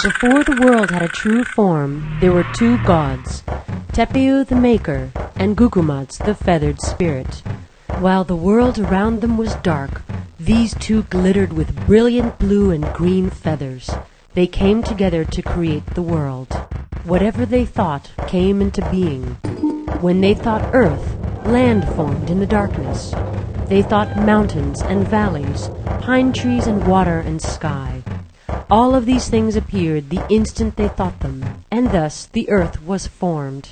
Before the world had a true form, there were two gods, Tepeu the Maker and Gukumats the Feathered Spirit. While the world around them was dark, these two glittered with brilliant blue and green feathers. They came together to create the world. Whatever they thought came into being. When they thought earth, land formed in the darkness. They thought mountains and valleys, pine trees and water and sky. All of these things appeared the instant they thought them, and thus the earth was formed.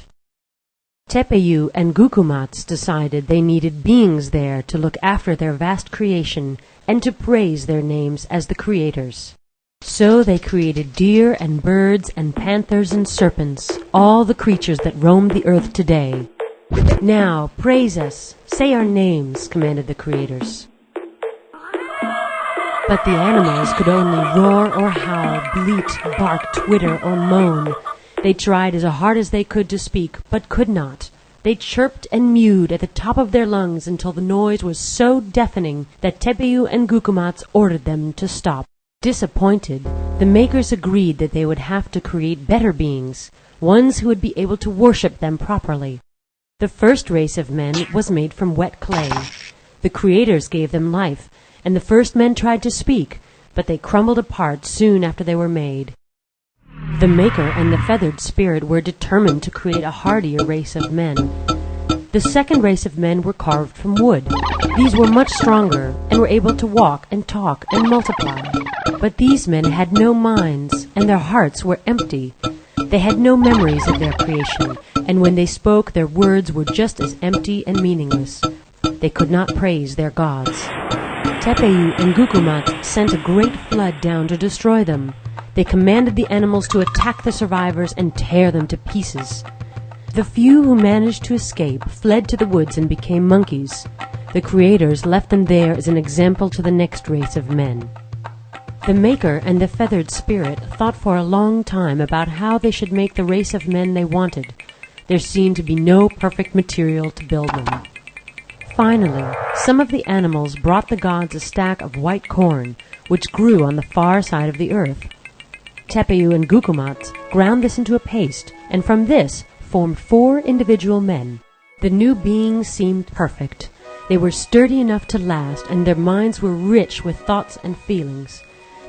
Tepeu and Gukumats decided they needed beings there to look after their vast creation and to praise their names as the creators. So they created deer and birds and panthers and serpents, all the creatures that roam the earth today. Now, praise us, say our names, commanded the creators. But the animals could only roar or howl, bleat, bark, twitter, or moan. They tried as hard as they could to speak, but could not. They chirped and mewed at the top of their lungs until the noise was so deafening that Tepeu and Gukumats ordered them to stop. Disappointed, the makers agreed that they would have to create better beings, ones who would be able to worship them properly. The first race of men was made from wet clay. The creators gave them life, and the first men tried to speak, but they crumbled apart soon after they were made. The Maker and the Feathered Spirit were determined to create a hardier race of men. The second race of men were carved from wood. These were much stronger and were able to walk and talk and multiply. But these men had no minds, and their hearts were empty. They had no memories of their creation, and when they spoke, their words were just as empty and meaningless. They could not praise their gods. Tepeu and Gukumats sent a great flood down to destroy them. They commanded the animals to attack the survivors and tear them to pieces. The few who managed to escape fled to the woods and became monkeys. The creators left them there as an example to the next race of men. The Maker and the Feathered Spirit thought for a long time about how they should make the race of men they wanted. There seemed to be no perfect material to build them. Finally, some of the animals brought the gods a stack of white corn, which grew on the far side of the earth. Tepeu and Gukumats ground this into a paste, and from this formed 4 individual men. The new beings seemed perfect. They were sturdy enough to last, and their minds were rich with thoughts and feelings.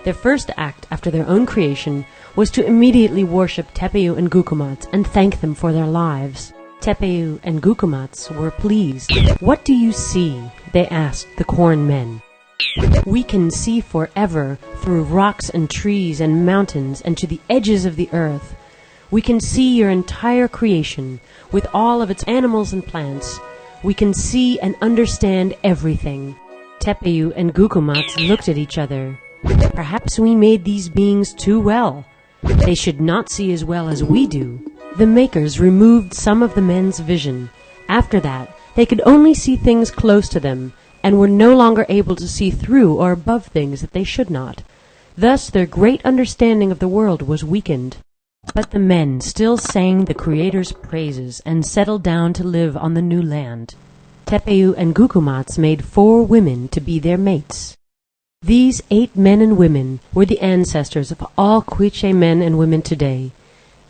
Their first act after their own creation was to immediately worship Tepeu and Gukumats and thank them for their lives. Tepeu and Gukumats were pleased. "What do you see?" they asked the corn men. "We can see forever, through rocks and trees and mountains and to the edges of the earth. We can see your entire creation, with all of its animals and plants. We can see and understand everything." Tepeu and Gukumats looked at each other. Perhaps we made these beings too well. They should not see as well as we do. The makers removed some of the men's vision. After that, they could only see things close to them, and were no longer able to see through or above things that they should not. Thus their great understanding of the world was weakened. But the men still sang the Creator's praises and settled down to live on the new land. Tepeu and Gukumats made 4 women to be their mates. These 8 men and women were the ancestors of all Quiche men and women today.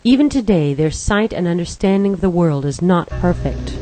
Even today their sight and understanding of the world is not perfect.